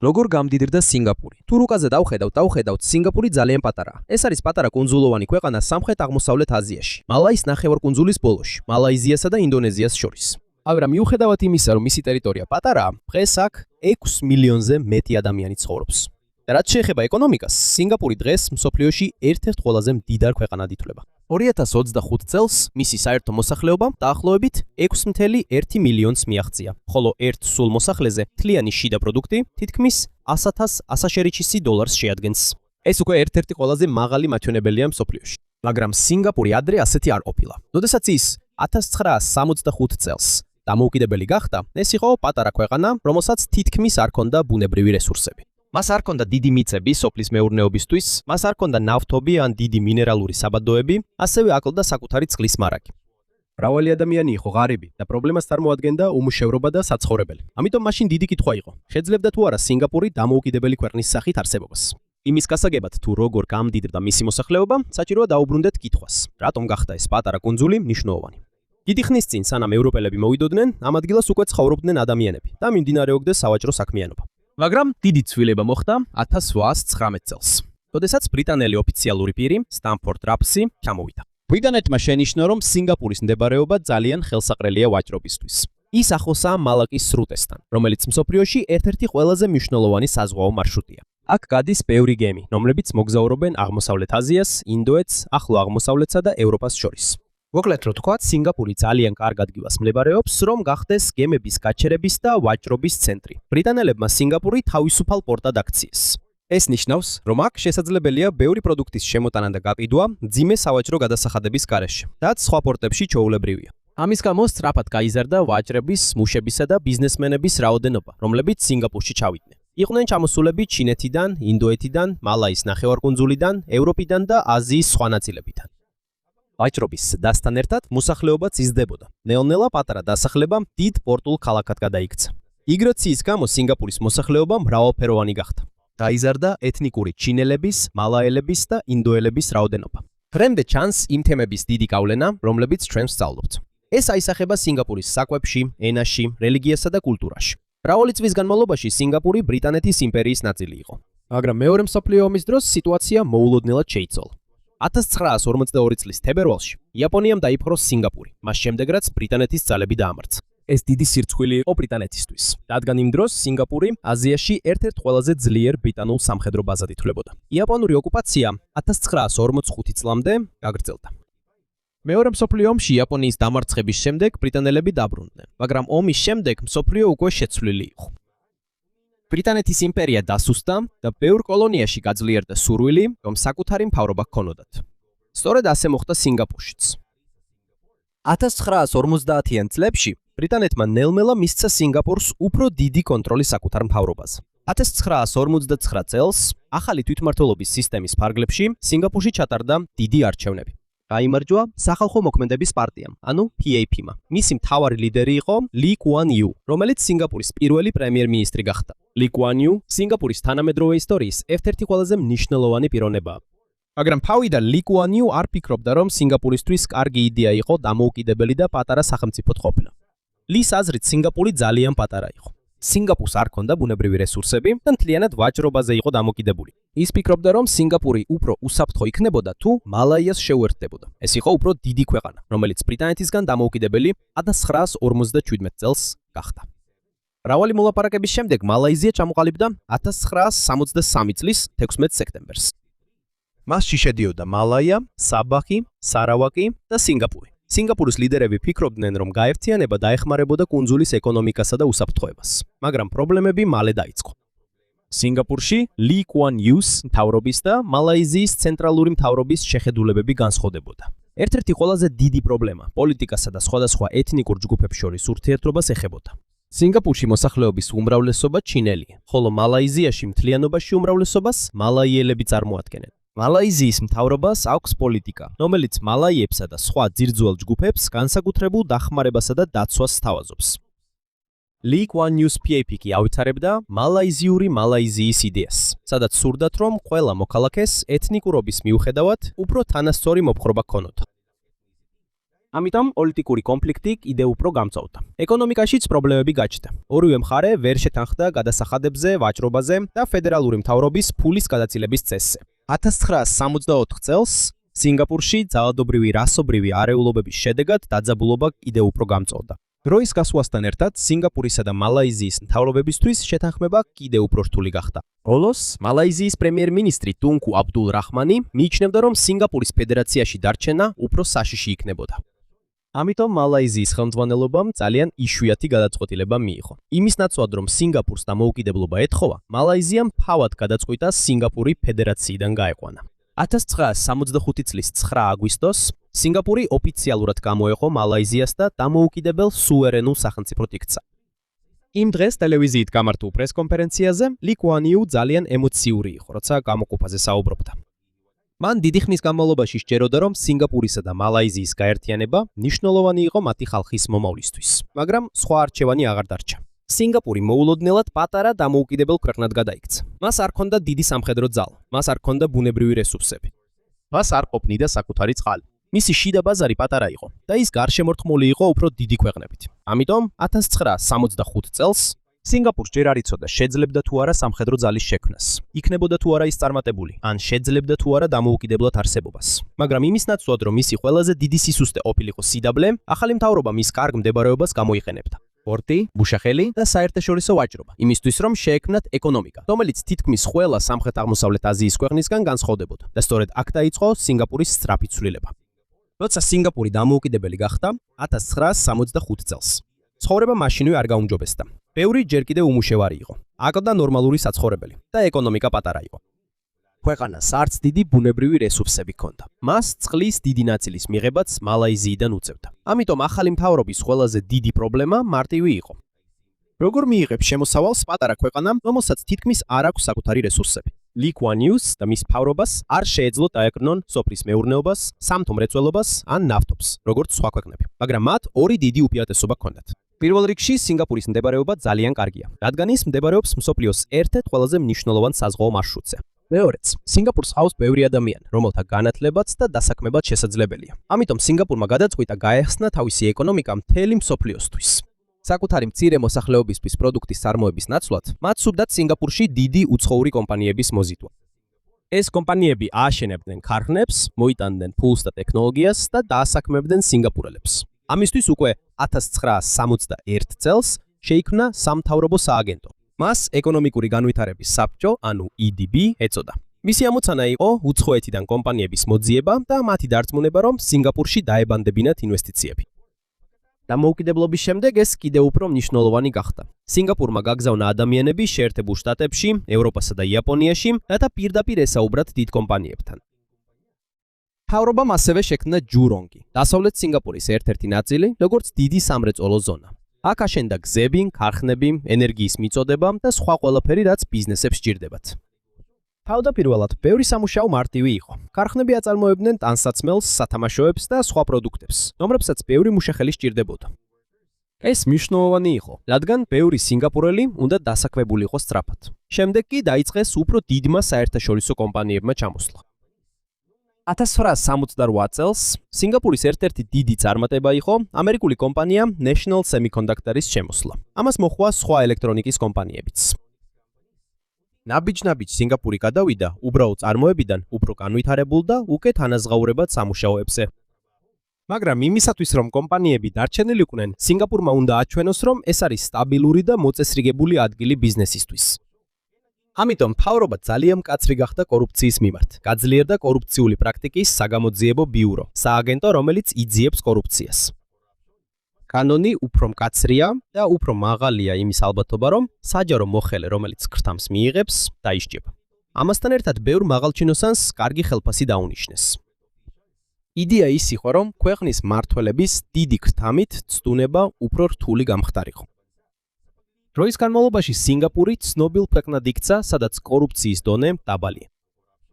როგორ გამდიდრდა სინგაპური? თუ რუკაზე დავხედავთ, სინგაპური ძალიან პატარაა. ეს არის პატარა კუნძულოვანი ქვეყანა სამხრეთ-აღმოსავლეთ აზიაში, მალაის ნახევარკუნძულის ბოლოში, მალაიზიასა და ინდონეზიას შორის. მაგრამ მიუხედავად იმისა, რომ მისი ტერიტორია პატარაა, დღეს აქ 6 მილიონზე მეტი ადამიანი ცხოვრობს. და რაც შეეხება ეკონომიკას, სინგაპური დღეს მსოფლიოში ერთ-ერთ ყველაზე მდიდარ ქვეყანად ითვლება. 2025 წელს მისი საერთო მოსახლეობა დაახლოებით 6.1 მილიონს მიაღწია, ხოლო ერთ სულ მოსახლეზე თლიანი შიდა პროდუქტი თითქმის 100,000 ასაშერიჩისი დოლარს შეადგენს. ეს უკვე ერთ-ერთი ყველაზე მაღალი მაჩვენებელია მსოფლიოში. მაგრამ სინგაპური ადრე ასეთი არ ყოფილა. როდესაც ის 1965 წელს დამოუკიდებელი გახდა, ეს იყო პატარა ქვეყანა, რომელსაც თითქმის არ ჰქონდა ბუნებრივი რესურსები. მას არ ჰქონდა დიდი მიწები სოფლის მეურნეობისთვის, მას არ ჰქონდა ნავთობი ან დიდი მინერალური საბადოები, ასევე აკლდა საკუთარი წყლის მარაგი. მრავალი ადამიანი იყო ღარიბი და პრობლემას წარმოადგენდა უმუშევრობა და საცხოვრებელი. ამიტომ მაშინ დიდი კითხვა იყო: შეძლებდა თუ არა სინგაპური დამოუკიდებელი ქვეყნის სახით არსებობას? იმის გასაგებად, თუ როგორ გამდიდრდა მისი მოსახლეობა, საჭიროა დაუბრუნდეთ კითხვას: რატომ გახდა ეს პატარა კუნძული მნიშვნელოვანი? დიდი ხნის წინ, სანამ ევროპელები მოვიდოდნენ, ამ ადგილას უკვე ცხოვრობდნენ ადამიანები და მიმდინარეობდა სავაჭრო საქმიანობა. მაგრამ დიდი ცვლილება მოხდა 1819 წელს, როდესაც ბრიტანელი ოფიციალური პირი სტამფორდ რაფსი ჩამოვიდა. ბრიტანეთმა შენიშნა, რომ სინგაპურის მდებარეობა ძალიან ხელსაყრელია ვაჭრობისთვის. ის ახლოსაა მალაკის სრუტესთან, რომელიც მსოფლიოში ერთ-ერთი ყველაზე მნიშვნელოვანი საზღვაო მარშრუტია. აქ გადის ბევრი გემი, რომლებიც მოგზაურობენ აღმოსავლეთ აზიას, ინდოეთს, ახლო აღმოსავლეთსა და ევროპას შორის. მოკლედ რო თქვა, სინგაპური ძალიან კარგ ადგილას მდებარეობს, რომ გახდეს გემების გაჩერების და ვაჭრობის ცენტრი. ბრიტანელებმა სინგაპური თავისუფალ პორტად აქციეს. ეს ნიშნავს, რომ აქ შესაძლებელია ბევრი პროდუქტის შემოტანა და გაყიდვა მძიმე სავაჭრო გადასახადების გარეშე, რაც სხვა პორტებში ჩვეულებრივია. ამის გამო სწრაფად გაიზარდა ვაჭრების, მუშებისა და ბიზნესმენების რაოდენობა, რომლებიც სინგაპურში ჩავიდნენ. იყვნენ ჩამოსულები ჩინეთიდან, ინდოეთიდან, მალაის ნახევარკუნძულიდან, ევროპიდან და აზიის სხვა ნაწილებიდან. ვაჭრობის დასთან ერთად მოსახლეობაც იზრდებოდა. ნელ-ნელა პატარა დასახლება დიდ პორტულ ქალაქად გადაიქცა. მიგრაციის გამო სინგაპურის მოსახლეობა მრავალფეროვანი გახდა. დაიზარდა ეთნიკური ჩინელების, მალაელების და ინდოელების რაოდენობა. დღემდე ჩანს იმ თემების დიდი გავლენა, რომლებიც ჩვენ ვსწავლობთ. ეს აისახება სინგაპურის საკვებში, ენაში, რელიგიასა და კულტურაში. მრავალი წლის განმავლობაში სინგაპური ბრიტანეთის იმპერიის ნაწილი იყო. მაგრამ მეორე მსოფლიო ომის დროს სიტუაცია მოულოდნელად შეიცვალა. 1942 წლის თებერვალში იაპონიამ დაიპყრო სინგაპური, მას შემდეგ რაც ბრიტანეთის ძალები დაამარცხა. ეს დიდი სირცხვილი იყო ბრიტანეთისთვის, რადგან იმ დროს სინგაპური აზიაში ერთ-ერთ ყველაზე ძლიერ ბრიტანულ სამხედრო ბაზად ითვლებოდა. იაპონური ოკუპაცია 1945 წლამდე გაგრძელდა. მეორე მსოფლიო ომში იაპონიის დამარცხების შემდეგ ბრიტანელები დაბრუნდნენ, მაგრამ ომის შემდეგ მსოფლიო უკვე შეცვლილი იყო. ბრიტანეთის იმპერია დასუსტა და ბევრ კოლონიაში გაძლიერდა სურვილი, რომ საკუთარი მთავრობა ჰქონოდათ. სწორედ ასე მოხდა სინგაპურშიც. 1950-იან წლებში ბრიტანეთმა ნელ-ნელა მისცა სინგაპურს უფრო დიდი კონტროლი საკუთარ მთავრობაზე. 1959 წელს ახალი თვითმმართველობის სისტემის ფარგლებში სინგაპურში ჩატარდა დიდი არჩევნები. გაიმარჯვა სახალხო მოქმედების პარტიამ, ანუ PAP-მა. მისი მთავარი ლიდერი იყო ლი კუან იუ, რომელიც სინგაპურის პირველი პრემიერ-მინისტრი გახდა. ლი კუან იუ სინგაპურის თანამედროვე ისტორიის ერთ-ერთი ყველაზე მნიშვნელოვანი პიროვნებაა. მაგრამ თავიდან ლი კუან იუ არ ფიქრობდა, რომ სინგაპურისთვის კარგი იდეა იყო დამოუკიდებელი და პატარა სახელმწიფოდ ყოფნა. ლის აზრით სინგაპური ძალიან პატარა იყო. სინგაპურს არ ჰქონდა ბუნებრივი რესურსები და მთლიანად ვაჭრობაზე იყო დამოკიდებული. ის ფიქრობდა, რომ სინგაპური უფრო უსაფრთხო იქნებოდა თუ მალაიას შეუერთდებოდა. ეს იყო უფრო დიდი ქვეყანა, რომელიც ბრიტანეთისგან დამოუკიდებელი 1957 წელს გახდა. მრავალი მოლაპარაკების შემდეგ მალაიზია ჩამოყალიბდა 1963 წლის 16 სექტემბერს. მასში შედიოდა მალაია, საბაჰი, სარავაკი და სინგაპური. სინგაპურის ლიდერები ფიქრობდნენ, რომ გაერთიანება დაეხმარებოდა კუნძულის ეკონომიკასა და უსაფრთხოებას, მაგრამ პრობლემები მალე დაიწყო. სინგაპურში ლი კუან იუს მთავრობის და მალაიზიის ცენტრალური მთავრობის შეხედულებები განსხვავდებოდა. ერთ-ერთი ყველაზე დიდი პრობლემა პოლიტიკასა და სხვადასხვა ეთნიკურ ჯგუფებს შორის ურთიერთობას ეხებოდა. სინგაპურში მოსახლეობის უმრავლესობა ჩინელია, ხოლო მალაიზიაში მთლიანობაში უმრავლესობას მალაიელები წარმოადგენენ. მალაიზიის მთავრობას აქვს პოლიტიკა, რომელიც მალაიებსა და სხვა ძირძველ ჯგუფებს განსაკუთრებულ დახმარებასა და დაცვას სთავაზობს. ლი კუან იუს PAP კი ავითარებდა მალაიზიური მალაიზიის იდეას, სადაც სურდათ, რომ ყველა მოქალაქეს ეთნიკურობის მიუხედავად უფრო თანასწორი მოპყრობა ჰქონოდა. ამიტომ პოლიტიკური კონფლიქტი კიდევ უფრო გამწოვდა. ეკონომიკაშიც პრობლემები გაჩნდა. ორივე მხარე ვერ შეთანხმდა გადასახადებზე, ვაჭრობაზე და ფედერალური მთავრობის ფულის გადაცილების წესზე. 1964 წელს სინგაპურში ძალადობრივი რასობრივი არეულობების შედეგად დაძაბულობა კიდევ უფრო გამწოვდა. დროის გასვლასთან ერთად სინგაპურისა და მალაიზიის მთავრობებისთვის შეთანხმება კიდევ უფრო რთული გახდა. ბოლოს მალაიზიის პრემიერ-მინისტრი ტუნკუ აბდულ რაჰმანი მიიჩნევდა, რომ სინგაპურის ფედერაციაში დარჩენა უფრო საშიში იქნებოდა. ამიტომ მალაიზიის ხელმძღვანელობამ ძალიან იშვიათი გადაწყვეტილება მიიღო. იმის ნაცვლად, რომ სინგაპურს დამოუკიდებლობა ეთხოვა, მალაიზიამ ფავად გადაწყვიტა სინგაპური ფედერაციიდან გაეყვანა. 1965 წლის 9 აგვისტოს სინგაპური ოფიციალურად გამოეყო მალაიზიას და დამოუკიდებელ სუვერენულ სახელმწიფოდ იქცა. იმ დღეს ტელევიზიით გამართულ პრესკონფერენციაზე ლი კუან იუ ძალიან ემოციური იყო, როცა გამოყოფაზე საუბრობდა. მან დიდი ხნის განმავლობაში სჯეროდა, რომ სინგაპურისა და მალაიზიის გაერთიანება მნიშვნელოვანი იყო მათი ხალხის მომავლისთვის, მაგრამ სხვა არჩევანი აღარ დარჩა. სინგაპური მოულოდნელად პატარა დამოუკიდებელ ქვეყნად გადაიქცა. მას არ ჰქონდა დიდი სამხედრო ძალა, მას არ ჰქონდა ბუნებრივი რესურსები. მას არ ყოფნიდა საკუთარი წყალი. მისი შიდა ბაზარი პატარა იყო და ის გარშემორტყმული იყო უფრო დიდი ქვეყნებით. ამიტომ 1965 წელს სინგაპურს ჯერ არ იცოდა შეძლებდა თუ არა სამხედრო ძალის შექმნას. იქნებოდა თუ არა ის წარმატებული, ან შეძლებდა თუ არა დამოუკიდებლად არსებობას. მაგრამ იმის ნაცვლად, რომ მისი ყველაზე დიდი სისუსტე ყოფილიყო სიდაბლე, ახალი მთავრობა მის კარგ მდებარეობას გამოიყენებდა. პორტი, მუშახელი და საერთაშორისო ვაჭრობა. იმისთვის, რომ შეექმნათ ეკონომიკა, რომელიც თითქმის ყველა სამხრეთ-აღმოსავლეთ აზიის ქვეყნისგან განსხვავდებოდა და სწორედ აქ დაიწყო სინგაპურის სწრაფი ცვლილება. როცა სინგაპური დამოუკიდებელი გახდა 1965 წელს. ცხოვრება მაშინვე არ გაუმჯობესდა. ბევრი ჯერ კიდევ უმუშევარი იყო. აკლდა ნორმალური საცხოვრებელი და ეკონომიკა პატარა იყო. ქვეყანას არც დიდი ბუნებრივი რესურსები ჰქონდა. მას წყლის დიდი ნაწილის მიღებაც მალაიზიიდან უწევდა. ამიტომ ახალი მთავრობის ყველაზე დიდი პრობლემა მარტივი იყო. როგორ მიიღებს შემოსავალს პატარა ქვეყანა, რომელსაც თითქმის არ აქვს საკუთარი რესურსები? ლი კუან იუს და მის მთავრობას არ შეეძლო დაეკრნონ სოფლის მეურნეობას, სამთო მრეწველობას ან ნავთობს, როგორც სხვა ქვეყნები. მაგრამ მათ ორი დიდი უპირატესობა ჰქონდათ. პირველ რიგში სინგაპურის მდებარეობა ძალიან კარგია, რადგან ის მდებარეობს მსოფლიოს ერთ-ერთ ყველაზე მნიშვნელოვან საზღვაო მარშრუტზე. მეორეც, სინგაპურს ჰყავს ბევრი ადამიანი, რომელთა განათლებაც და დასაქმებაც შესაძლებელია. ამიტომ სინგაპურმა გადაწყვიტა გაეხსნა თავისი ეკონომიკა მთელი მსოფლიოსთვის. საკუთარი მცირე მოსახლეობისთვის პროდუქტის წარმოების ნაცვლად, მათ სურდათ სინგაპურში დიდი უცხოური კომპანიების მოზიდვა. ეს კომპანიები ააშენებდნენ ქარხნებს, მოიტანდნენ ფულს და ტექნოლოგიას და დაასაქმებდნენ სინგაპურელებს. ამისთვის უკვე 1961 წელს შეიქმნა სამთავრობო სააგენტო. მას ეკონომიკური განვითარების საბჭო, ანუ EDB ეწოდა. მისი ამოცანა იყო უცხოეთიდან კომპანიების მოძიება და მათი დარწმუნება, რომ სინგაპურში დაებანდებინათ ინვესტიციები. დამოუკიდებლობის შემდეგ ეს კიდევ უფრო მნიშვნელოვანი გახდა. სინგაპურმა გაგზავნა ადამიანები შეერთებულ შტატებში, ევროპასა და იაპონიაში, რათა პირდაპირ ესაუბრათ დიდ კომპანიებთან. მთავრობამ ასევე შექმნა ჯურონგი, დასავლეთ სინგაპურის ერთ-ერთი ნაწილი, როგორც დიდი სამრეწველო ზონა. აქ აშენდა გზები, ქარხნები, ენერგიის მიწოდება და სხვა ყველაფერი, რაც ბიზნესებს სჭირდებათ. თავდაპირველად ბევრი სამუშაო მარტივი იყო. ქარხნები აწარმოებდნენ ტანსაცმელს, სათამაშოებს და სხვა პროდუქტებს, რომლებსაც ბევრი მუშახელი სჭირდებოდა. ეს მნიშვნელოვანი იყო, რადგან ბევრი სინგაპურელი უნდა დასაქმებულიყო სწრაფად. შემდეგ კი დაიწყეს უფრო დიდმა საერთაშორისო კომპანიებმა ჩამოსვლა. 1968 წელს სინგაპურის ერთ-ერთი დიდი წარმატება იყო ამერიკული კომპანია National Semiconductor-ის შემოსვლა. ამას მოჰყვა სხვა ელექტრონიკის კომპანიებიც. ნაბიჯ-ნაბიჯ სინგაპური გადავიდა უბრალო წარმოებიდან უფრო განვითარებულ და უკეთ ანაზღაურებად სამუშაოებზე. მაგრამ იმისათვის, რომ კომპანიები დარჩენილიყვნენ, სინგაპურმა უნდა აჩვენოს, რომ ეს არის სტაბილური და მოწესრიგებული ადგილი ბიზნესისთვის. ამიტომ მთავრობა ძალიან მკაცრი გახდა კორუფციის მიმართ. გაძლიერდა კორუფციული პრაქტიკის საგამოძიებო ბიურო, სააგენტო, რომელიც იძიებს კორუფციას. კანონი უფრო მკაცრია და უფრო მაღალია იმის ალბათობა, რომ საჯარო მოხელე, რომელიც ქრთამს მიიღებს, დაიშჭება. ამასთან ერთად ბევრ მაღალჩინოსანს კარგი ხელფასი დაუნიშნეს. იდეა ის იყო, რომ ქვეყნის მმართველების დიდი ქრთამით ცდუნება უფრო რთული გამხდარიყო. დროის განმავლობაში სინგაპური ცნობილ ქვეყნად იქცა, სადაც კორუფციის დონე დაბალია.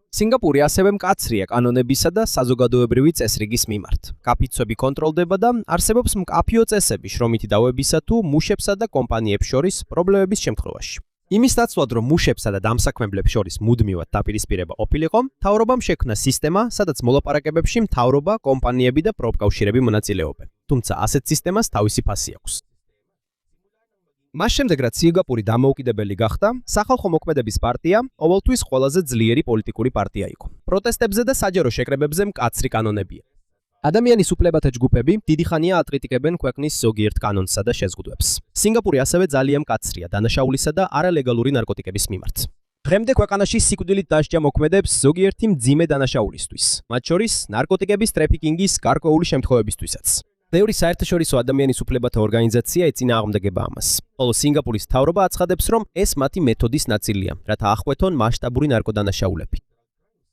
სინგაპური ასევე მკაცრია კანონებისა და საზოგადოებრივი წესრიგის მიმართ. კაფიცვები კონტროლდება და არსებობს მკაფიო წესები შრომითი დავებისა თუ მუშებსა და კომპანიებს შორის პრობლემების შემთხვევაში. იმის ნაცვლად, რომ მუშებსა და დამსაქმებლებს შორის მუდმივად დაპირისპირება ყოფილიყო, მთავრობამ შექმნა სისტემა, სადაც მოლაპარაკებებში მთავრობა, კომპანიები და პროფკავშირები მონაწილეობენ. თუმცა ასეთ სისტემას თავისი ფასი აქვს. მას შემდეგ, რაც სინგაპური დამოუკიდებელი გახდა, სახალხო მოქმედების პარტია ყოველთვის ყველაზე ძლიერი პოლიტიკური პარტია იყო. პროტესტებზე და საჯარო შეკრებებზე მკაცრი კანონებია. ადამიანის უფლებათა ჯგუფები დიდი ხანია აკრიტიკებენ ქვეყნის ზოგიერთ კანონსა და შეზღუდვებს. სინგაპური ასევე ძალიან მკაცრია დანაშაულისა და არალეგალური ნარკოტიკების მიმართ. დღემდე ქვეყანაში სიკვდილით დასჯა მოქმედებს ზოგიერთი მძიმე დანაშაულისთვის, მათ შორის ნარკოტიკების ტრაფიკინგის გარკვეული შემთხვევებისთვისაც. ბევრი საერთაშორისო ადამიანის უფლებათა ორგანიზაცია ეწინააღმდეგება ამას. ხოლო სინგაპურის მთავრობა აცხადებს, რომ ეს მათი მეთოდის ნაწილია, რათა აღკვეთონ მასშტაბური ნარკოდანაშაულები.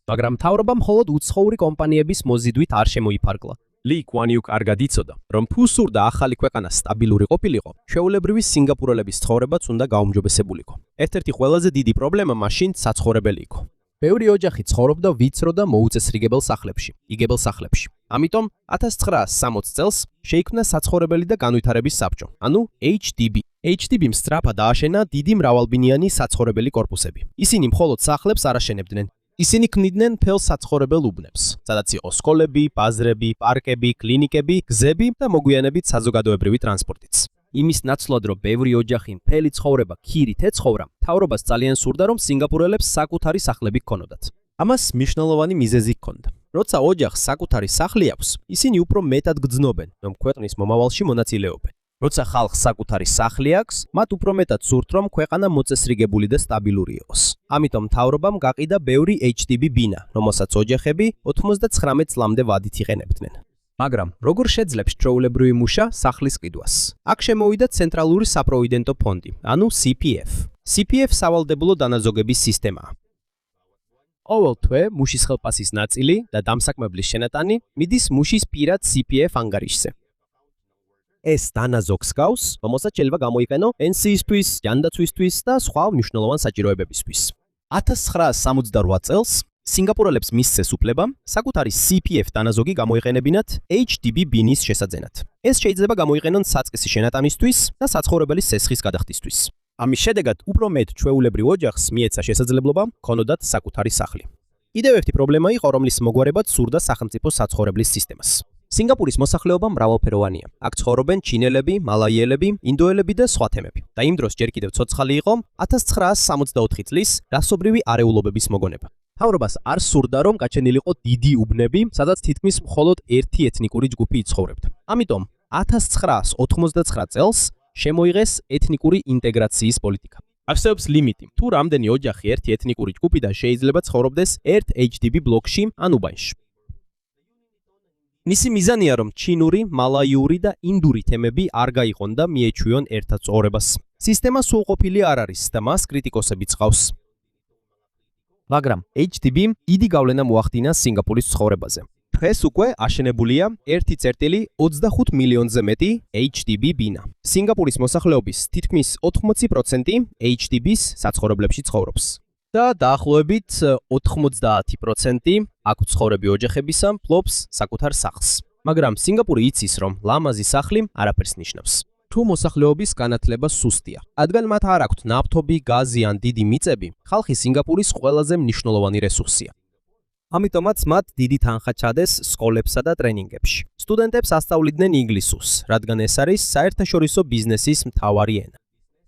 მაგრამ მთავრობა მხოლოდ უცხოური კომპანიების მოზიდვით არ შემოიფარგლა. ლი კუან იუ კარგად იცოდა, რომ თუ სურდა ახალი ქვეყანა სტაბილური ყოფილიყო, ჩვეულებრივი სინგაპურელების ცხოვრებაც უნდა გაუმჯობესებულიყო. ერთ-ერთი ყველაზე დიდი პრობლემა მაშინ საცხოვრებელი იყო. ბევრი ოჯახი ცხოვრობდა ვიწრო და მოუწესრიგებელ სახლებში, იგებელ სახლებში. ამიტომ 1960 წელს შეიქმნა საცხოვრებელი და განვითარების საბჭო, ანუ HDB. HDB-მ სწრაფად ააშენა დიდი მრავალბინიანი საცხოვრებელი კორპუსები. ისინი მხოლოდ სახლებს არ აშენებდნენ. ისინი ქმნიდნენ მთელ საცხოვრებელ უბნებს, სადაც იყო სკოლები, ბაზრები, პარკები, კლინიკები, გზები და მოგვიანებით საზოგადოებრივი ტრანსპორტიც. იმის ნაცვლად, რომ ბევრი ოჯახი მთელი ცხოვრება ქირით ეცხოვრა, მთავრობას ძალიან სურდა, რომ სინგაპურელებს საკუთარი სახლები ჰქონოდათ. ამას მნიშვნელოვანი მიზეზი ჰქონდა. როცა ოჯახს საკუთარი სახლი აქვს, ისინი უფრო მეტად გრძნობენ, რომ ქვეყნის მომავალში მონაწილეობენ. როცა ხალხს საკუთარი სახლი აქვს, მათ უფრო მეტად სურთ, რომ ქვეყანა მოწესრიგებული და სტაბილური იყოს. ამიტომ მთავრობამ გაყიდა ბევრი HDB ბინა, რომელსაც ოჯახები 99 წლამდე ვადით იყენებდნენ. მაგრამ როგორ შეძლებს ჩვეულებრივი მუშა სახლის ყიდვას? აქ შემოვიდა ცენტრალური საპროვიდენტო ფონდი, ანუ CPF. CPF სავალდებულო დანაზოგების სისტემაა. ყოველ თვე მუშის ხელფასის ნაწილი და დამსაქმებლის შენატანი მიდის მუშის პირად CPF ანგარიშზე. ეს დანაზოგს გავს, რომელსაც შეიძლება გამოიყენო პენსიისთვის, ჯანდაცვისთვის და სხვა მნიშვნელოვან საჭიროებებისთვის. 1968 წელს სინგაპურელებს მისცეს უფლება საკუთარი CPF დანაზოგი გამოიყენებინათ HDB ბინის შესაძენად. ეს შეიძლება გამოიყენონ საწყისი შენატანისთვის და საცხოვრებელი სესხის გადახდისთვის. ამის შედეგად უფრო მეტ ჩვეულებრივ ოჯახს მიეცა შესაძლებლობა ჰქონოდათ საკუთარი სახლი. კიდევ ერთი პრობლემა იყო, რომლის მოგვარებად სურდა სახელმწიფო საცხოვრებლის სისტემას. სინგაპურის მოსახლეობა მრავალფეროვანია. აქ ცხოვრობენ ჩინელები, მალაიელები, ინდოელები და სხვა თემები. და იმ დროს ჯერ კიდევ ცოცხალი იყო 1964 წლის რასობრივი არეულობების მოგონება. მთავრობას არ სურდა, რომ გაჩენილიყო დიდი უბნები, სადაც თითქმის მხოლოდ ერთი ეთნიკური ჯგუფი იცხოვრებდა. ამიტომ 1999 წელს შემოიღეს ეთნიკური ინტეგრაციის პოლიტიკა. არსებობს ლიმიტი, თუ რამდენი ოჯახი ერთი ეთნიკური ჯგუფიდან შეიძლება ცხოვრობდეს ერთ HDB ბლოკში ან უბანში. მისი მიზანია, რომ ჩინური, მალაიური და ინდური თემები არ გაიყონ და მიეჩვიონ ერთად ცხოვრებას. სისტემა სრულყოფილი არ არის და მას კრიტიკოსებიც ყავს. მაგრამ HDB-მ დიდი გავლენა მოახდინა სინგაპურის ცხოვრებაზე. დღეს უკვე აშენებულია 1,25 მილიონზე მეტი HDB ბინა. სინგაპურის მოსახლეობის თითქმის 80% HDB-ს საცხოვრებლებში ცხოვრობს. და დაახლოებით 90% აქ მცხოვრები ოჯახებისა ფლობს საკუთარ სახლს. მაგრამ სინგაპური იცის, რომ ლამაზი სახლი არაფერს ნიშნავს. თუ მოსახლეობის განათლება სუსტია, რადგან მათ არ აქვთ ნავთობი, გაზი ან დიდი მიწები, ხალხი სინგაპურის ყველაზე მნიშვნელოვანი რესურსია. ამიტომაც მათ დიდი თანხა ჩადეს სკოლებსა და ტრენინგებში. სტუდენტებს ასწავლიდნენ ინგლისურს, რადგან ეს არის საერთაშორისო ბიზნესის მთავარი ენა.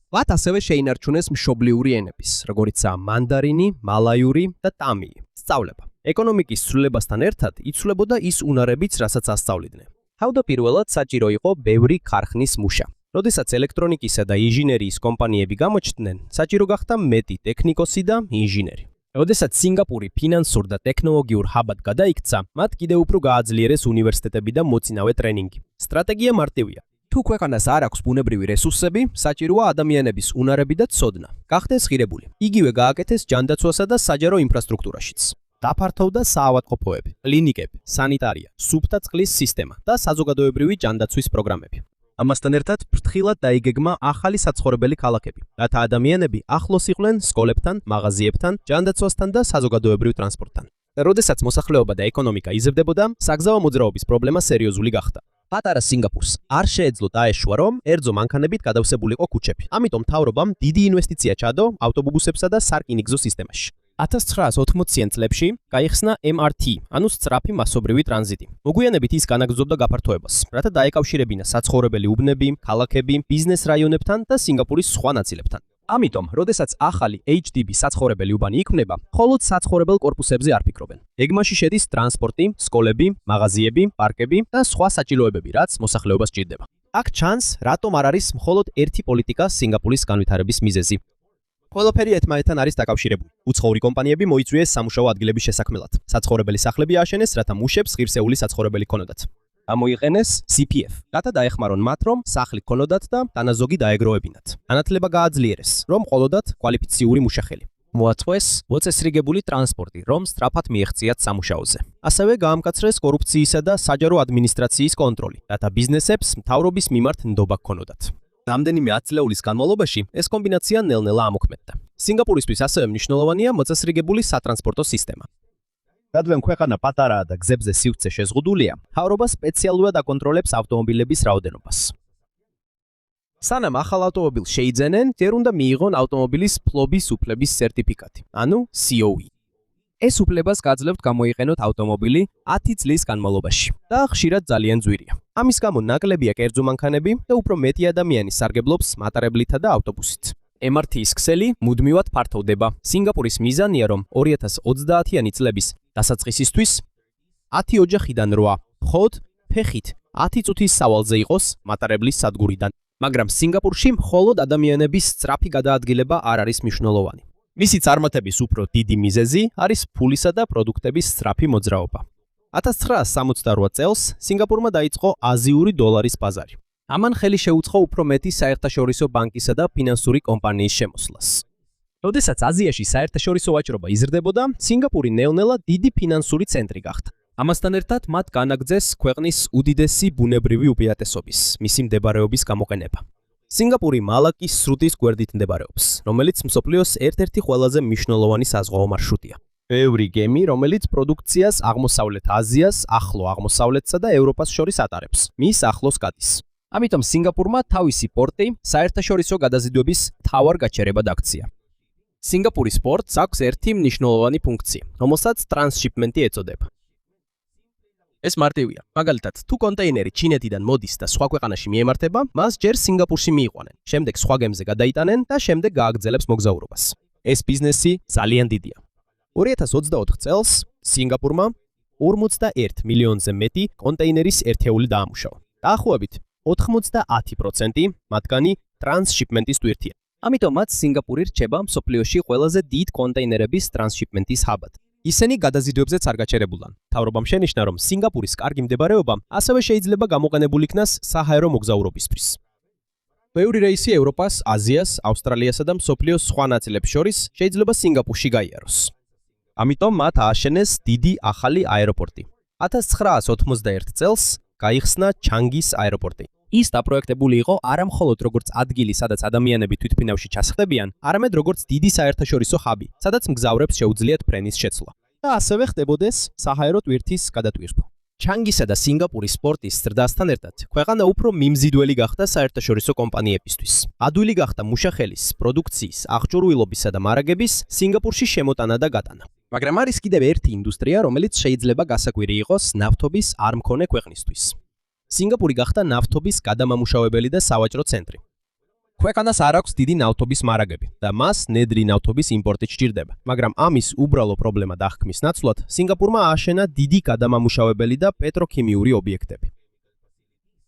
მათ ასევე შეინარჩუნეს მშობლიური ენების, როგორიცაა მანდარინი, მალაიური და ტამილი. სწავლება. ეკონომიკის ცვლილებასთან ერთად იცვლებოდა ის უნარებიც, რასაც ასწავლიდნენ. თავდაპირველად საჭირო იყო ბევრი ქარხნის მუშა. როდესაც ელექტრონიკისა და ინჟინერიის კომპანიები გამოჩნდნენ, საჭირო გახდა მეტი ტექნიკოსი და ინჟინერი. როდესაც სინგაპური ფინანსურ და ტექნოლოგიურ ჰაბად გადაიქცა, მათ კიდევ უფრო გააძლიერეს უნივერსიტეტები და მოწინავე ტრენინგი. სტრატეგია მარტივია. თუ ქვეყანას არ აქვს ბუნებრივი რესურსები, საჭიროა ადამიანების უნარები და ცოდნა. გახდეს ღირებული. იგივე გააკეთეს ჯანდაცვასა და საჯარო ინფრასტრუქტურაშიც. დაფართოვდა საავადმყოფოები, კლინიკები, სანიტარია, სუფთა წყლის სისტემა და საზოგადოებრივი ჯანდაცვის პროგრამები. ამასთან ერთად ფრთხილად დაიგეგმა ახალი საცხოვრებელი ქალაქები, რათა ადამიანები ახლოს იყვნენ სკოლებთან, მაღაზიებთან, ჯანდაცვასთან და საზოგადოებრივ ტრანსპორტთან. როდესაც მოსახლეობა და ეკონომიკა იზრდებოდა, საგზაო მოძრაობის პრობლემა სერიოზული გახდა. პატარა სინგაპურს არ შეეძლო დაეშვა, რომ ერთზო მანქანებით გადავსებულიყო ქუჩები. ამიტომ მთავრობამ დიდი ინვესტიცია ჩადო ავტობუსებსა და სარკინიგზო სისტემაში. 1980-იან წლებში გაიხსნა MRT, ანუ სწრაფი მასობრივი ტრანზიტი. მოგვიანებით ის განაგრძობდა გაფართოებას, რათა დაეკავშირებინა საცხოვრებელი უბნები, ქალაქები, ბიზნეს რაიონებთან და სინგაპურის სხვა ნაწილებთან. ამიტომ, როდესაც ახალი HDB საცხოვრებელი უბანი იქმნება, მხოლოდ საცხოვრებელ კორპუსებზე არ ფიქრობენ. ეგმაში შედის ტრანსპორტი, სკოლები, მაღაზიები, პარკები და სხვა საჭიროებები, რაც მოსახლეობას სჭირდება. აქ ჩანს, რატომ არ არის მხოლოდ ერთი პოლიტიკა სინგაპურის განვითარების მიზეზი. ყველაფერი ერთმანეთთან არის დაკავშირებული. უცხოური კომპანიები მოიწვიეს სამუშაო ადგილების შესაქმნელად. საცხოვრებელი სახლები ააშენეს, რათა მუშებს ღირსეული საცხოვრებელი ქონოდათ. გამოიყენეს CPF, რათა დაეხმარონ მათ, რომ სახლი ქონოდათ და დანაზოგი დაეგროვებინათ. განათლება გააძლიერეს, რომ ყოლოდათ კვალიფიციური მუშახელი. მოაწყვეს მოწესრიგებული ტრანსპორტი, რომ სწრაფად მიეღწიათ სამუშაოზე. ასევე გაამკაცრეს კორუფციისა და საჯარო ადმინისტრაციის კონტროლი, რათა ბიზნესებს მთავრობის მიმართ ნდობა ქონოდათ. რამდენიმე ათწლეულის განმავლობაში ეს კომბინაცია ნელ-ნელა ამოქმედდა. სინგაპურისთვის ასევე მნიშვნელოვანია მოწესრიგებული სატრანსპორტო სისტემა. რადგან ქვეყანა პატარაა და გზებზე სივრცე შეზღუდულია, მთავრობა სპეციალურად აკონტროლებს ავტომობილების რაოდენობას. სანამ ახალ ავტომობილს შეიძენენ, ჯერ უნდა მიიღონ ავტომობილის ფლობის უფლების სერტიფიკატი, ანუ COE. ეს უფლებას გაძლევთ გამოიყენოთ ავტომობილი 10 წლის განმავლობაში და ხშირად ძალიან ძვირია. ამის გამო ნაკლებია კერძო მანქანები და უფრო მეტი ადამიანი სარგებლობს მატარებლითა და ავტობუსით. MRT-ის ქსელი მუდმივად ფართოვდება. სინგაპურის მიზანია, რომ 2030-იანი წლების დასაწყისისთვის 10 ოჯახიდან 8 მხოლოდ ფეხით 10 წუთის სავალზე იყოს მატარებლის სადგურიდან. მაგრამ სინგაპურში მხოლოდ ადამიანების სწრაფი გადაადგილება არ არის მნიშვნელოვანი. მისი წარმატების უფრო დიდი მიზეზი არის ფულისა და პროდუქტების სწრაფი მოძრაობა. 1968 წელს სინგაპურმა დაიწყო აზიური დოლარის ბაზარი. ამან ხელი შეუწყო უფრო მეტი საერთაშორისო ბანკისა და ფინანსური კომპანიის შემოსვლას. როდესაც აზიაში საერთაშორისო ვაჭრობა იზრდებოდა, სინგაპური ნელ-ნელა დიდი ფინანსური ცენტრი გახდა. ამასთან ერთად მათ განაგრძეს ქვეყნის უდიდესი ბუნებრივი უპირატესობის, მისი მდებარეობის გამოყენება. სინგაპური მალაკის სრუტის გვერდით მდებარეობს, რომელიც მსოფლიოს ერთ-ერთი ყველაზე მნიშვნელოვანი საზღვაო მარშრუტია. ბევრი გემი, რომელიც პროდუქციას აღმოსავლეთ აზიას, ახლო აღმოსავლეთსა და ევროპას შორის ატარებს, მის ახლოს გადის. ამიტომ სინგაპურმა თავისი პორტი საერთაშორისო გადაზიდვების მთავარ გაჩერებად აქცია. სინგაპურის პორტს აქვს ერთი მნიშვნელოვანი ფუნქცია, რომელსაც ტრანსშიპმენტი ეწოდება. ეს მარტივია. მაგალითად, თუ კონტეინერი ჩინეთიდან მოდის და სხვა ქვეყანაში მიემართება, მას ჯერ სინგაპურში მიიყვანენ, შემდეგ სხვა გემზე გადაიტანენ და შემდეგ გააგრძელებს მოგზაურობას. ეს ბიზნესი ძალიან დიდია. 2024 წელს სინგაპურმა 41 მილიონზე მეტი კონტეინერის ერთეული დაამუშავა. დაახლოებით 90% მათგანი ტრანსშიპმენტის ტვირთია. ამიტომ მათ სინგაპური რჩება მსოფლიოში ყველაზე დიდ კონტეინერების ტრანსშიპმენტის ჰაბად. ისინი გადაზიდვებზეც არ გაჩერებულან. მთავრობამ შენიშნა, რომ სინგაპურის კარგი მდებარეობა ასევე შეიძლება გამოყენებულ იქნას საჰაერო მოგზაურობისთვის. ბევრი რეისი ევროპას, აზიას, ავსტრალიასა და მსოფლიოს სხვა ნაწილებს შორის შეიძლება სინგაპურში გაიაროს. ამიტომ მათ ააშენეს დიდი ახალი აეროპორტი. 1991 წელს გაიხსნა ჩანგის აეროპორტი. ის დაპროექტებული იყო არა მხოლოდ როგორც ადგილი, სადაც ადამიანები თვითმფრინავში ჩასხდებიან, არამედ როგორც დიდი საერთაშორისო ჰაბი, სადაც მგზავრებს შეუძლიათ ფრენის შეცვლა და ასევე ხდებოდეს საჰაერო ტვირთის გადატვირთვა. ჩანგისა და სინგაპურის სპორტის ზრდასთან ერთად, ქვეყანა უფრო მიმზიდველი გახდა საერთაშორისო კომპანიებისთვის. ადვილი გახდა მუშახელის, პროდუქციის, აღჭურვილობისა და მარაგების სინგაპურში შემოტანა და გატანა. მაგრამ არის კიდევ ერთი ინდუსტრია, რომელიც შეიძლება გასაკვირი იყოს ნავთობის არ მქონე ქვეყნისთვის. სინგაპური გახდა ნავთობის გადამამუშავებელი და სავაჭრო ცენტრი. ქვეყანას არ აქვს დიდი ნავთობის მარაგები და მას ნედრი ნავთობის იმპორტი სჭირდება. მაგრამ ამის უბრალო პრობლემა დახქმის ნაცვლად, სინგაპურმა ააშენა დიდი გადამამუშავებელი და პეტროქიმიური ობიექტები.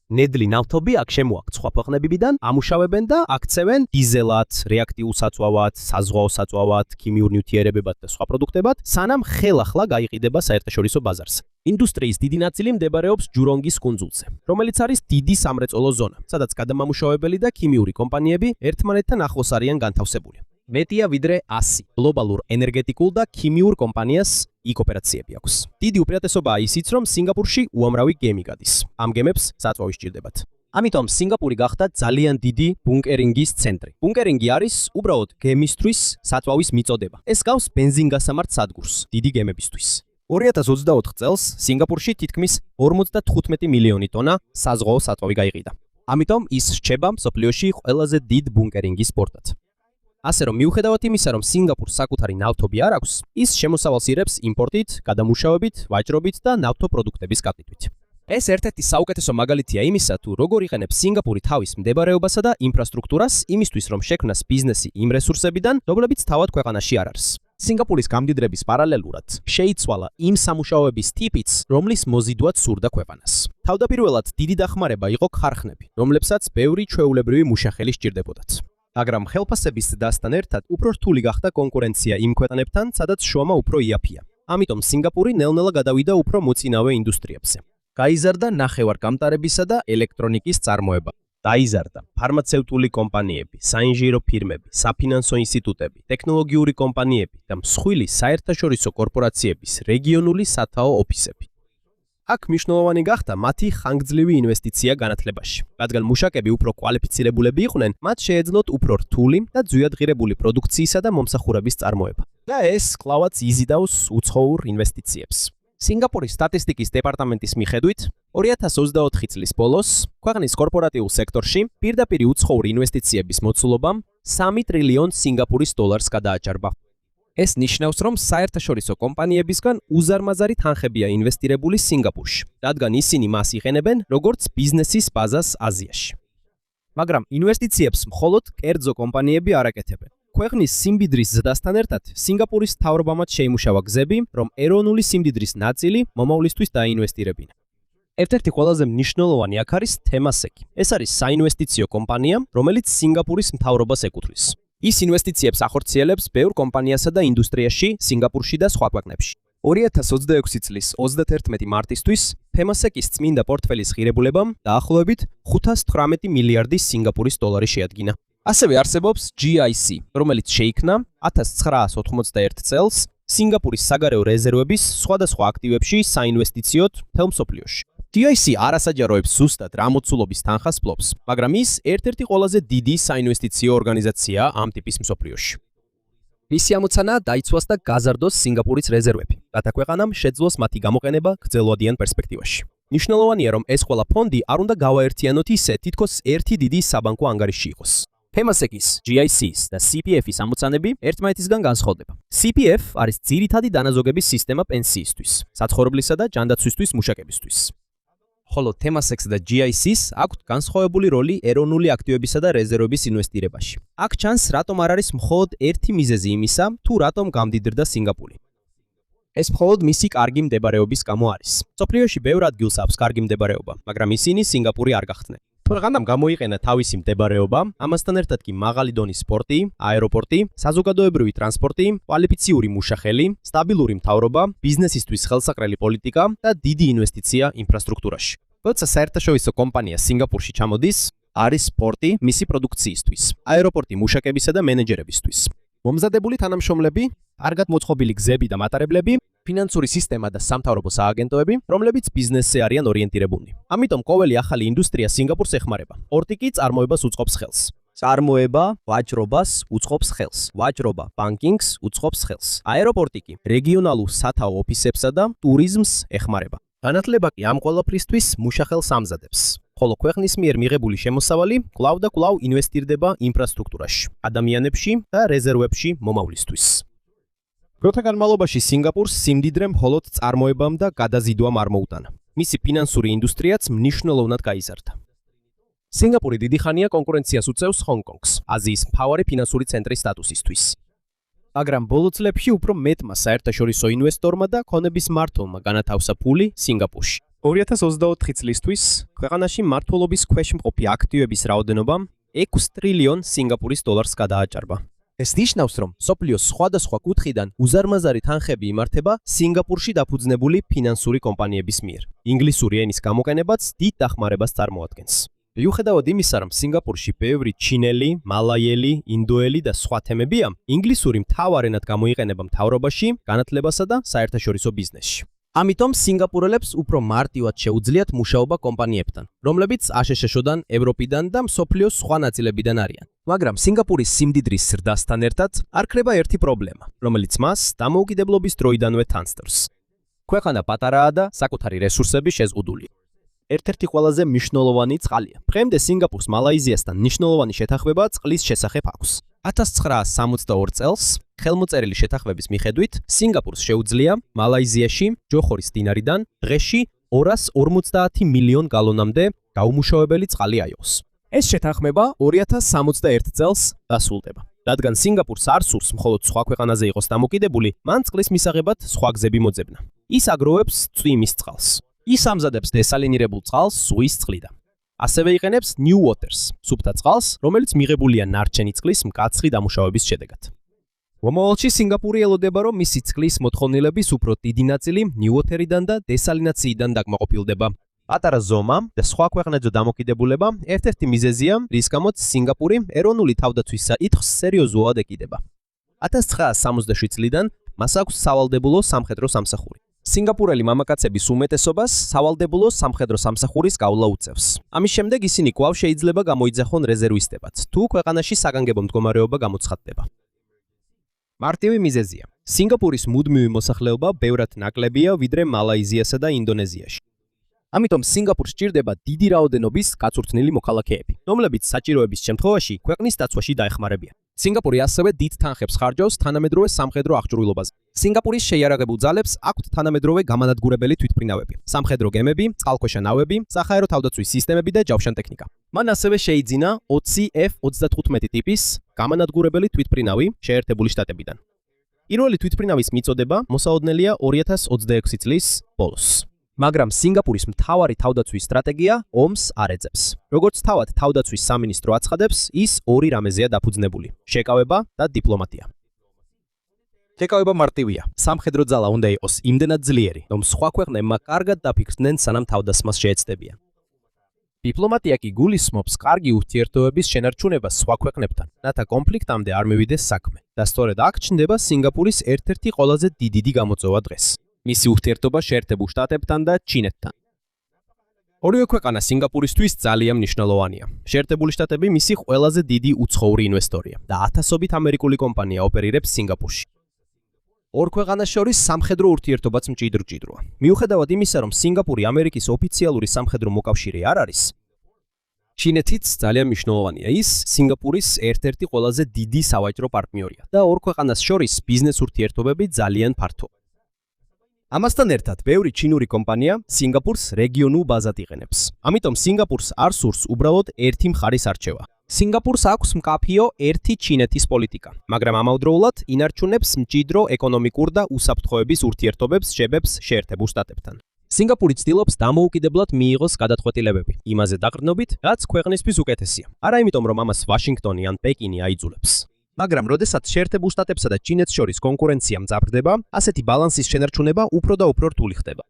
ნედლი ნავთობი აქ შემოაქვთ სხვა ქვეყნებიდან, ამუშავებენ და აქცევენ დიზელად, რეაქტიულ საწვავად, საზღვაო საწვავად, ქიმიურ ნივთიერებებად და სხვა პროდუქტებად, სანამ ხელახლა გაიყიდება საერთაშორისო ბაზარზე. ინდუსტრიის დიდი ნაწილი მდებარეობს ჯურონგის კუნძულზე, რომელიც არის დიდი სამრეწველო ზონა, სადაც გადამამუშავებელი და ქიმიური კომპანიები ერთმანეთთან ახლოს არიან განთავსებული. მეტია ვიდრე 100 გლობალურ ენერგეტიკულ და ქიმიურ კომპანიას იქ ოპერაციები აქვს. დიდი უპირატესობაა ისიც, რომ სინგაპურში უამრავი გემი გადის. ამ გემებს საწვავი სჭირდებათ. ამიტომ სინგაპური გახდა ძალიან დიდი ბუნკერინგის ცენტრი. ბუნკერინგი არის უბრალოდ გემისთვის საწვავის მიწოდება. ეს გავს ბენზინგასამართ სადგურს დიდი გემებისთვის. 2024 წელს სინგაპურში თითქმის 55 მილიონი ტონა საზღვაო საწვავი გაიყიდა. ამიტომ ის რჩება მსოფლიოში ყველაზე დიდ ბუნკერინგის პორტად. ასე რომ მიუხედავად იმისა, რომ სინგაპურს საკუთარი ნავთობი არ აქვს, ის შემოსავალს იღებს იმპორტით, გადამუშავებით, ვაჭრობით და ნავთობპროდუქტების კატიტვით. ეს ერთ-ერთი საუკეთესო მაგალითია იმისა, თუ როგორ იყენებს სინგაპური თავის მდებარეობასა და ინფრასტრუქტურას იმისთვის, რომ შექმნას ბიზნესი იმ რესურსებიდან, რომლებიც თავად ქვეყანაში არ არის. სინგაპურის გამდიდრების პარალელურად შეიცვალა იმ სამუშაოების ტიპიც, რომლის მოზიდვაც სურდა ქვეყანას. თავდაპირველად დიდი დახმარება იყო ქარხნები, რომლებსაც ბევრი ჩვეულებრივი მუშახელი სჭირდებოდათ. მაგრამ ხელფასების ზრდასთან ერთად უფრო რთული გახდა კონკურენცია იმ ქვეყნებთან, სადაც შრომა უფრო იაფია. ამიტომ სინგაპური ნელ-ნელა გადავიდა უფრო მოწინავე ინდუსტრიებზე. გაიზარდა ნახევარგამტარებისა და ელექტრონიკის წარმოება. დაიზარდა ფარმაცევტული კომპანიები, საინჟინრო ფირმები, საფინანსო ინსტიტუტები, ტექნოლოგიური კომპანიები და მსხვილი საერთაშორისო კორპორაციების რეგიონული სათაო ოფისები. აქ მნიშვნელოვანი გახდა მათი ხანგრძლივი ინვესტიცია განათლებაში. რადგან მუშაკები უფრო კვალიფიცირებულები იყვნენ, მათ შეეძლოთ უფრო რთული და ძვიადღირებული პროდუქციისა და მომსახურების წარმოება. და ეს კვლავაც იზიდავს უცხოურ ინვესტიციებს. სინგაპურის სტატისტიკის დეპარტამენტის მიხედვით, 2024 წლის ბოლოს ქვეყნის კორპორატიულ სექტორში პირდაპირ უცხოური ინვესტიციების მოცულობამ 3 ტრილიონ სინგაპურის დოლარს გადააჭარბა. ეს ნიშნავს, რომ საერთაშორისო კომპანიებისგან უზარმაზარი თანხებია ინვესტირებული სინგაპურში, რადგან ისინი მას იყენებენ როგორც ბიზნესის ბაზას აზიაში. მაგრამ ინვესტიციებს მხოლოდ კერძო კომპანიები არ აკეთებენ. ქვეყნის სიმდიდრის ზრდასთან ერთად სინგაპურის მთავრობამაც შეიმუშავა გზები, რომ ეროვნული სიმდიდრის ნაწილი მომავლისთვის დაინვესტირებინა. ერთ-ერთი ყველაზე მნიშვნელოვანი აქ არის თემასეკი. ეს არის საინვესტიციო კომპანია, რომელიც სინგაპურის მთავრობას ეკუთვნის. ის ინვესტიციებს ახორციელებს ბევრ კომპანიასა და ინდუსტრიაში, სინგაპურში და სხვა ქვეყნებში. 2026 წლის 31 მარტისთვის თემასეკის წმინდა პორტფელის ღირებულებამ დაახლოებით 518 მილიარდი სინგაპურის დოლარი შეადგინა. ასევე არსებობს GIC, რომელიც შეიქმნა 1991 წელს სინგაპურის საგარეო რეზერვების სხვადასხვა აქტივებში საინვესტიციოდ მთელ მსოფლიოში. GIC არასაჯაროებს ზუსტად რა მოცულობის თანხას ფლობს, მაგრამ ის ერთ-ერთი ყველაზე დიდი საინვესტიციო ორგანიზაციაა ამ ტიპის მსოფლიოში. მისი ამოცანა დაიცვას და გაზარდოს სინგაპურის რეზერვები, რათა ქვეყანამ შეძლოს მათი გამოყენება გრძელვადიან პერსპექტივაში. მნიშვნელოვანია, რომ ეს ყველა ფონდი არ უნდა გავაერთიანოთ ისე, თითქოს ერთი დიდი საბანკო ანგარიში იყოს. თემასეკის, GIC-ის და CPF-ის ამოცანები ერთმანეთისგან განსხვავდება. CPF არის ძირითადი დანაზოგების სისტემა პენსიისთვის, საცხოვრებლისა და ჯანდაცვისთვის მუშაკებისთვის. ხოლო თემასეკს და GIC-ს აქვთ განსხვავებული როლი ეროვნული აქტივებისა და რეზერვების ინვესტირებაში. აქ ჩანს, რატომ არ არის მხოლოდ ერთი მიზეზი იმისა, თუ რატომ გამდიდრდა სინგაპური. ეს მხოლოდ მისი კარგი მდებარეობის გამო არის. მსოფლიოში ბევრ ადგილს აქვს კარგი მდებარეობა, მაგრამ ისინი სინგაპური არ გახდნენ. ქვეყანამ გამოიყენა თავისი მდებარეობა, ამასთან ერთად კი მაღალი დონის სპორტი, აეროპორტი, საზოგადოებრივი ტრანსპორტი, კვალიფიციური მუშახელი, სტაბილური მთავრობა, ბიზნესისთვის ხელსაყრელი პოლიტიკა და დიდი ინვესტიცია ინფრასტრუქტურაში. როცა საერთაშორისო კომპანია სინგაპურში ჩამოდის, არის სპორტი მისი პროდუქციისთვის, აეროპორტი მუშაკებისა და მენეჯერებისთვის. მომზადებული თანამშრომლები, კარგად მოწყობილი გზები და მატარებლები, ფინანსური სისტემა და სამთავრობო სააგენტოები, რომლებიც ბიზნესზე არიან ორიენტირებულნი. ამიტომ ყოველი ახალი ინდუსტრია სინგაპურს ეხმარება. სპორტი კი წარმოებას უწყობს ხელს. წარმოება ვაჭრობას უწყობს ხელს. ვაჭრობა ბანკინგს უწყობს ხელს. აეროპორტი კი რეგიონალურ სათაო ოფისებსა და ტურიზმს ეხმარება. განათლება კი ამ ყველაფრისთვის მუშახელს ამზადებს. ხოლო ქვეყნის მიერ მიღებული შემოსავალი კვლავ და კვლავ ინვესტირდება ინფრასტრუქტურაში, ადამიანებში და რეზერვებში მომავლისთვის. დროთა განმავლობაში სინგაპურს სიმდიდრე მხოლოდ წარმოებამ და გადაზიდვამ არ მოუტანა. მისი ფინანსური ინდუსტრიაც მნიშვნელოვნად გაიზარდა. სინგაპური დიდი ხანია კონკურენციას უწევს ჰონგ-კონგს, აზიის მთავარი ფინანსური ცენტრის სტატუსისთვის. მაგრამ ბოლო წლებში უფრო მეტმა საერთაშორისო ინვესტორმა და ქონების მმართველმა განათავსა ფული სინგაპურში. 2024 წლისთვის ქვეყანაში მმართველობის ქვეშ მყოფი აქტივების რაოდენობა 6 ტრილიონ სინგაპურის დოლარს გადააჭარბა. ეს ნიშნავს, რომ მსოფლიოს სხვადასხვა კუთხიდან უზარმაზარი თანხები იმართება სინგაპურში დაფუძნებული ფინანსური კომპანიების მიერ. ინგლისური ენის გამოყენებაც დიდ დახმარებას წარმოადგენს. მიუხედავად იმისა, რომ სინგაპურში ბევრი ჩინელი, მალაიელი, ინდოელი და სხვა თემებია, ინგლისური მთავარ ენად გამოიყენება მთავრობაში, განათლებასა და საერთაშორისო ბიზნესში. ამიტომ სინგაპურელებს უფრო მარტივად შეუძლიათ მუშაობა კომპანიებთან, რომლებიც აშშ-დან, ევროპიდან და მსოფლიოს სხვა ნაწილებიდან არიან. მაგრამ სინგაპურის სიმდიდრის ზრდასთან ერთად არ ქრება ერთი პრობლემა, რომელიც მას დამოუკიდებლობის დროიდანვე თანსწორს. ქვეყანა პატარაა და საკუთარი რესურსები შეზღუდულია. ერთ-ერთი ყველაზე მნიშვნელოვანი წყალია. დღემდე სინგაპურს მალაიზიასთან მნიშვნელოვანი შეთანხმება წყლის შესახებ აქვს. 1962 წელს ხელმოწერილი შეთანხმების მიხედვით სინგაპურს შეუძლია მალაიზიაში ჯოხორის დინარიდან დღეში 250 მილიონ გალონამდე გაუმუშავებელი წყალი აიღოს. ეს შეთანხმება 2061 წელს დასრულდება. რადგან სინგაპურს არ სურს მხოლოდ სხვა ქვეყანაზე იყოს დამოკიდებული, მან წყლის მისაღებად სხვა გზები მოძებნა. ის აგროვებს წვიმის წყალს. ის ამზადებს დესალინირებულ წყალს ზღვის წყლიდან. ასევე იყენებს new waters, სუფთა წყალს, რომელიც მიღებულია ნარჩენი წყლის მკაცრი დამუშავების შედეგად. მომავალში სინგაპური ელოდება, რომ მისი წყლის მოთხოვნილების უფრო დიდი ნაწილი new water-იდან და დესალინაციიდან დაკმაყოფილდება. პატარა ზომა და სხვა ქვეყნებზე დამოკიდებულება ერთ-ერთი მიზეზია, რის გამოც სინგაპური ეროვნული თავდაცვის საკითხს სერიოზულად ეკიდება. 1967 წლიდან მას აქვს სავალდებულო სამხედრო სამსახური. სინგაპურელი მამაკაცების უმეტესობას სავალდებულო სამხედრო სამსახურის გავლა უწევს. ამის შემდეგ ისინი კვლავ შეიძლება გამოიძახონ რეზერვისტებად, თუ ქვეყანაში საგანგებო მდგომარეობა გამოცხადდება. მარტივი მიზეზია. სინგაპურის მუდმივი მოსახლეობა ბევრად ნაკლებია ვიდრე მალაიზიასა და ინდონეზიაში. ამიტომ სინგაპურს სჭირდება დიდი რაოდენობის გაწვრთნილი მოქალაქეები, რომლებიც საჭიროების შემთხვევაში ქვეყნის დაცვაში დაეხმარებიან. სინგაპური ასევე დიდ თანხებს ხარჯავს თანამედროვე სამხედრო აღჭურვილობაზე. სინგაპურის შეიარაღებულ ძალებს აქვთ თანამედროვე გამანადგურებელი თვითმფრინავები, სამხედრო გემები, წყალქვეშა ნავები, საჰაერო თავდაცვის სისტემები და ჯავშან ტექნიკა. მან ასევე შეიძინა 20 F-35 ტიპის გამანადგურებელი თვითმფრინავი შეერთებული შტატებიდან. პირველი თვითმფრინავის მიწოდება მოსაოდნელია 2026 წლის ბოლოს. მაგრამ სინგაპურის მთავარი თავდაცვის სტრატეგია ომს არ ეძებს. როგორც თავად თავდაცვის სამინისტრო აცხადებს, ის ორი რამეზეა დაფუძნებული: შეკავება და დიპლომატია. შეკავება მარტივია. სამხედრო ძალა უნდა იყოს იმდენად ძლიერი, რომ სხვა ქვეყნებმა კარგად დაფიქრდნენ, სანამ თავდასხმას შეეცდებიან. დიპლომატია კი გულისხმობს კარგი ურთიერთობების შენარჩუნებას სხვა ქვეყნებთან, რათა კონფლიქტამდე არ მივიდეს საქმე. და სწორედ აქ ჩნდება სინგაპურის ერთ-ერთი ყველაზე დიდი გამოწვევა დღეს. მისი ურთიერთობა შეერთებულ შტატებთან და ჩინეთთან. ორივე ქვეყანა სინგაპურისთვის ძალიან მნიშვნელოვანია. შეერთებული შტატები მისი ყველაზე დიდი უცხოური ინვესტორია და ათასობით ამერიკული კომპანია ოპერირებს სინგაპურში. ორ ქვეყანას შორის სამხედრო ურთიერთობაც მჭიდროა. მიუხედავად იმისა, რომ სინგაპური ამერიკის ოფიციალური სამხედრო მოკავშირე არ არის, ჩინეთიც ძალიან მნიშვნელოვანია. ის სინგაპურის ერთ-ერთი ყველაზე დიდი სავაჭრო პარტნიორია და ორ ქვეყანას შორის ბიზნეს ურთიერთობები ძალიან ფართოა. ამასთან ერთად, ბევრი ჩინური კომპანია სინგაპურს რეგიონულ ბაზად იყენებს. ამიტომ სინგაპურს არ სურს უბრალოდ ერთი მხარის არჩევა. სინგაპურს აქვს მკაფიო ერთი ჩინეთის პოლიტიკა, მაგრამ ამავდროულად ინარჩუნებს მჭიდრო ეკონომიკურ და უსაფრთხოების ურთიერთობებს შეებებს შეერთებულ შტატებთან. სინგაპური ცდილობს დამოუკიდებლად მიიღოს გადაწყვეტილებები, იმაზე დაყრდნობით, რაც ქვეყნისთვის უკეთესია. არა იმიტომ, რომ ამას ვაშინგტონი ან პეკინი აიძულებს. მაგრამ როდესაც შეერთებულ შტატებსა და ჩინეთს შორის კონკურენცია მძაფრდება, ასეთი ბალანსის შენარჩუნება უფრო და უფრო რთული ხდება.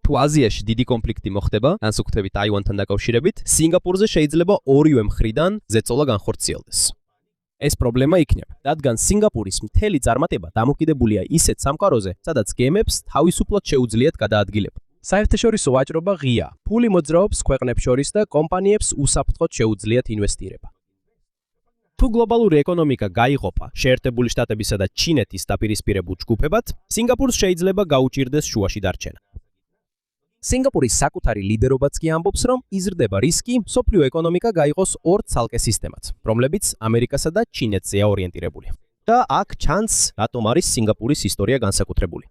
თუ აზიაში დიდი კონფლიქტი მოხდება, განსაკუთრებით ტაივანთან დაკავშირებით, სინგაპურზე შეიძლება ორივე მხრიდან ზეწოლა განხორციელდეს. ეს პრობლემა იქნება, რადგან სინგაპურის მთელი წარმატება დამოკიდებულია ისეთ სამყაროზე, სადაც გემებს თავისუფლად შეუძლიათ გადაადგილება. საერთაშორისო ვაჭრობა ღია, ფული მოძრაობს ქვეყნებს შორის და კომპანიებს უსაფრთხოდ შეუძლიათ ინვესტირება. თუ გლობალური ეკონომიკა გაიყოფა შეერთებული შტატებისა და ჩინეთის დაპირისპირებულ ჯგუფებად, სინგაპურს შეიძლება გაუჭირდეს შუაში დარჩენა. სინგაპურის საკუთარი ლიდერობაც კი ამბობს, რომ იზრდება რისკი მსოფლიო ეკონომიკა გაიყოს ორ ცალკე სისტემად, რომლებიც ამერიკასა და ჩინეთზეა ორიენტირებული. და აქ ჩანს, რატომ არის სინგაპურის ისტორია განსაკუთრებული.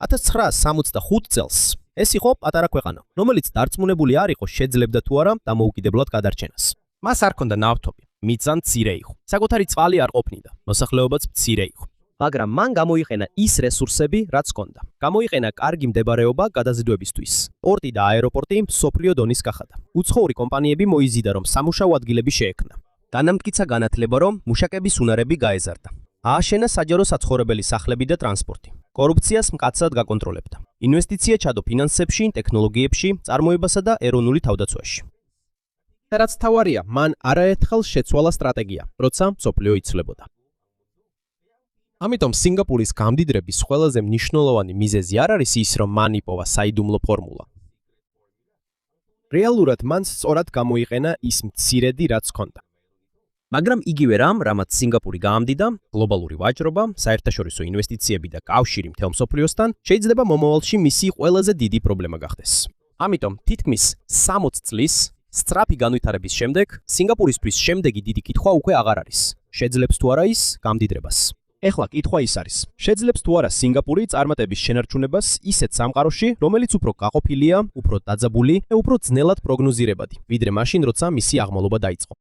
1965 წელს ეს იყო პატარა ქვეყანა, რომელიც დარწმუნებული არ იყო შეძლებდა თუ არა დამოუკიდებლად გადარჩენას. მას არ ჰქონდა ნავთობი, მიწა მცირე იყო. საკუთარი წყალი არ ყოფნიდა, მოსახლეობაც მცირე იყო. მაგრამ მან გამოიყენა ის რესურსები, რაც ჰქონდა. გამოიყენა კარგი მდებარეობა გადაზიდვებისთვის. პორტი და აეროპორტი მსოფლიო დონის კახადა. უცხოური კომპანიები მოიზიდა, რომ სამუშაო ადგილები შეექმნა. დანამტკიცა განათლება, რომ მუშაკების უნარები გაეზარდა. ააშენა საჯარო საცხოვრებელი სახლები და ტრანსპორტი. კორუფციას მკაცრად გაკონტროლებდა. ინვესტიცია ჩადო ფინანსებში, ტექნოლოგიებში, წარმოებასა და ეროვნული თავდაცვაში. რაც თავარია, მან არაერთხელ შეცვალა სტრატეგია, როცა მსოფლიო იცვლებოდა. ამიტომ სინგაპურის გამდიდრების ყველაზე მნიშვნელოვანი მიზეზი არ არის ის, რომ მან იპოვა საიდუმლო ფორმულა. რეალურად მან სწორად გამოიყენა ის მცირედი, რაც ჰქონდა. მაგრამ იგივე რამ, რამაც სინგაპური გაამდიდა, გლობალური ვაჭრობა, საერთაშორისო ინვესტიციები და კავშირი მთელ მსოფლიოსთან შეიძლება მომავალში მისი ყველაზე დიდი პრობლემა გახდეს. ამიტომ თითქმის 60 წლის სწრაფი განვითარების შემდეგ სინგაპურისთვის შემდეგი დიდი კითხვა უკვე აღარ არის. შეძლებს თუ არა ის გამდიდრებას? ეხლა კითხვა ის არის: შეძლებს თუ არა სინგაპური წარმატების შენარჩუნებას ისეთ სამყაროში, რომელიც უფრო გაყოფილია, უფრო დაძაბული და უფრო ძნელად პროგნოზირებადი, ვიდრე მაშინ, როცა მისი აღმავლობა დაიწყო?